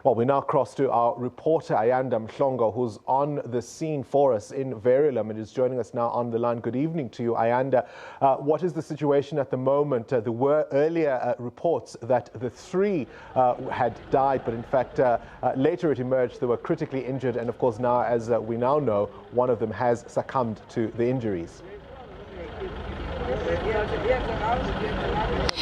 Well, we now cross to our reporter Ayanda Mhlongo, who's on the scene for us in Verulam and is joining us now on the line. Good evening to you, Ayanda. What is the situation at the moment? There were earlier reports that the three had died, but in fact, later it emerged they were critically injured. And of course, now, as we now know, one of them has succumbed to the injuries.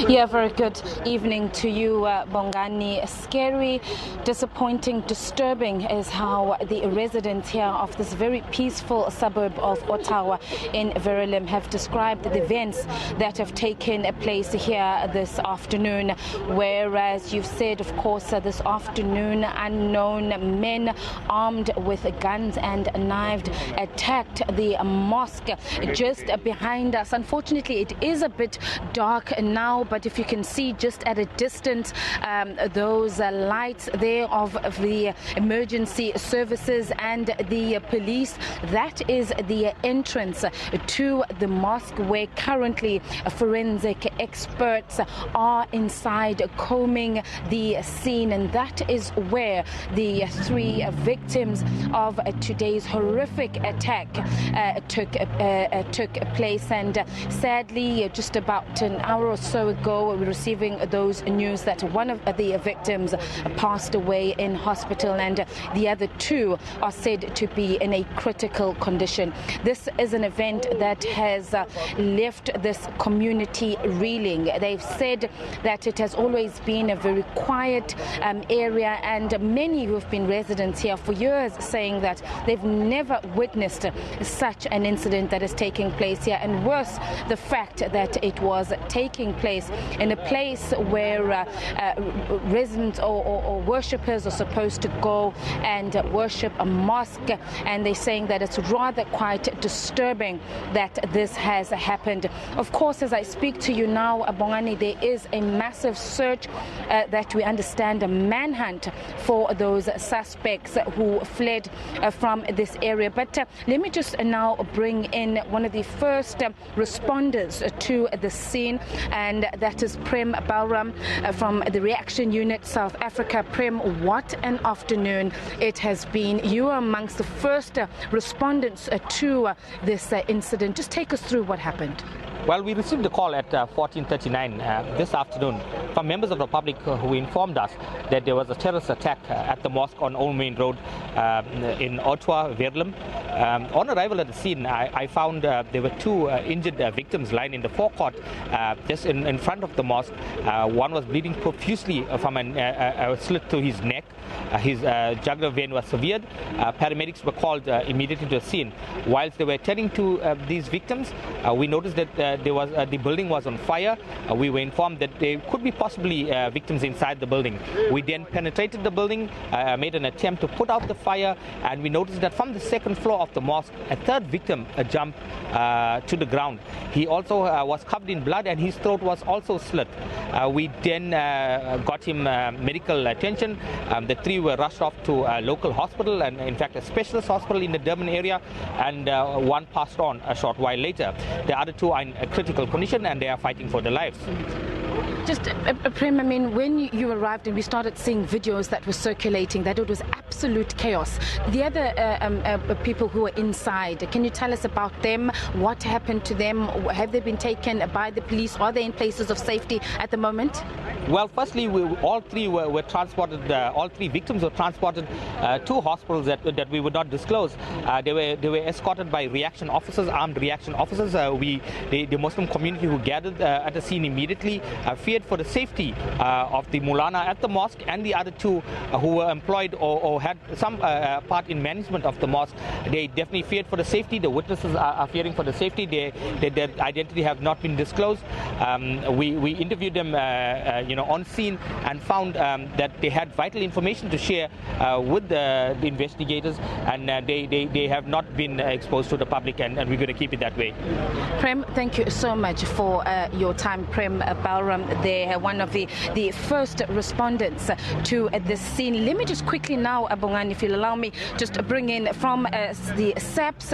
Yeah, very good evening to you, Bongani. Scary, disappointing, disturbing is how the residents here of this very peaceful suburb of Ottawa in Verulam have described the events that have taken place here this afternoon. Whereas you've said, of course, this afternoon, unknown men armed with guns and knives attacked the mosque just behind us. Unfortunately, it is a bit dark now, but if you can see just at a distance those lights there of the emergency services and the police, that is the entrance to the mosque, where currently forensic experts are inside combing the scene, and that is where the three victims of today's horrific attack took place. And sadly, just about an hour or so ago, we're receiving those news that one of the victims passed away in hospital and the other two are said to be in a critical condition. This is an event that has left this community reeling. They've said that it has always been a very quiet area, and many who have been residents here for years saying that they've never witnessed such an incident that is taking place here, and worse, the fact that it was taking place in a place where residents or worshippers are supposed to go and worship, a mosque, and they're saying that it's rather quite disturbing that this has happened. Of course, as I speak to you now, Bongani, there is a massive search that we understand, a manhunt for those suspects who fled from this area. But let me just now bring in one of the first responders to the scene, and that is Prem Balram from the Reaction Unit South Africa. Prem, what an afternoon it has been. You are amongst the first respondents to this incident. Just take us through what happened. Well, we received a call at 14:39 this afternoon from members of the public who informed us that there was a terrorist attack at the mosque on Old Main Road in Ottawa, Verulam. On arrival at the scene, I found there were two injured victims lying in the forecourt just in front of the mosque. One was bleeding profusely from a slit to his neck. His jugular vein was severed. Paramedics were called immediately to the scene. Whilst they were attending to these victims, we noticed that the building was on fire. We were informed that there could be possibly victims inside the building. We then penetrated the building, made an attempt to put out the fire, and we noticed that from the second floor of the mosque, a third victim jumped to the ground. He also was covered in blood and his throat was also slit. We then got him medical attention. The three were rushed off to a local hospital, and in fact a specialist hospital in the Durban area, and one passed on a short while later. The other two are in a critical condition and they are fighting for their lives. Just, Prem, I mean, when you arrived and we started seeing videos that were circulating, that it was absolute chaos. The other people who were inside, can you tell us about them? What happened to them? Have they been taken by the police? Are they in places of safety at the moment? Well, firstly, all three were transported. All three victims were transported to hospitals that we would not disclose. They were escorted by reaction officers, armed reaction officers. The Muslim community who gathered at the scene immediately feared for the safety of the Mulana at the mosque and the other two who were employed or had some part in management of the mosque. They definitely feared for the safety. The witnesses are fearing for the safety. Their identity have not been disclosed. We interviewed them on scene and found that they had vital information to share with the investigators, and they have not been exposed to the public, and we're going to keep it that way. Prem, thank you so much for your time. Prem Balram there, one of the first respondents to this scene. Let me just quickly now, Bongani, if you'll allow me, just bring in from the SAPS,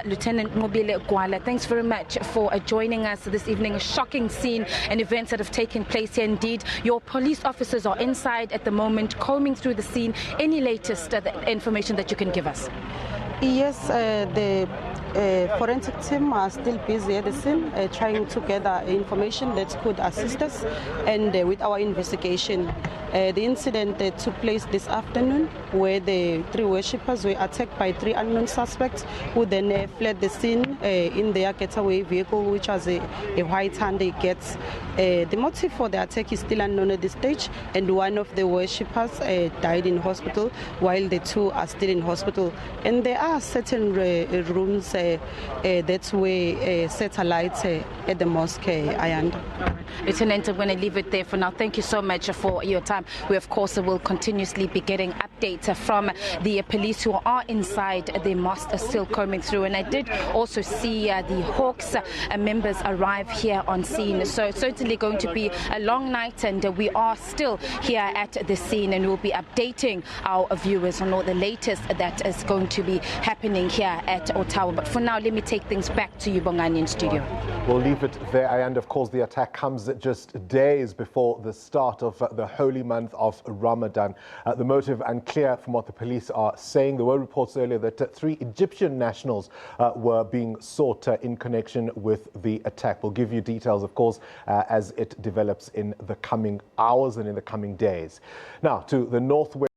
Lieutenant Mobile Gwala. Thanks very much for joining us this evening. A shocking scene and events that have taken place here. Indeed, your police officers are inside at the moment, combing through the scene. Any latest information that you can give us? Yes, the forensic team are still busy at the scene, trying to gather information that could assist us and with our investigation. The incident took place this afternoon, where the 3 worshippers were attacked by 3 unknown suspects, who then fled the scene in their getaway vehicle, which was a white Hyundai Getz. The motive for the attack is still unknown at this stage, and one of the worshippers died in hospital, while the 2 are still in hospital. And there are certain rooms that were satellites at the mosque, Ayanda. Lieutenant, I'm going to leave it there for now. Thank you so much for your time. We, of course, will continuously be getting updates from the police who are inside the mosque, still combing through. And I did also see the Hawks members arrive here on scene. So it's certainly going to be a long night, and we are still here at the scene, and we'll be updating our viewers on all the latest that is going to be happening here at Ottawa. But for now, let me take things back to you, Bongani, in studio. We'll leave it there. And of course, the attack comes just days before the start of the holy month of Ramadan. The motive unclear from what the police are saying. There were reports earlier that 3 Egyptian nationals were being sought in connection with the attack. We'll give you details, of course, as it develops in the coming hours and in the coming days. Now, to the northwest.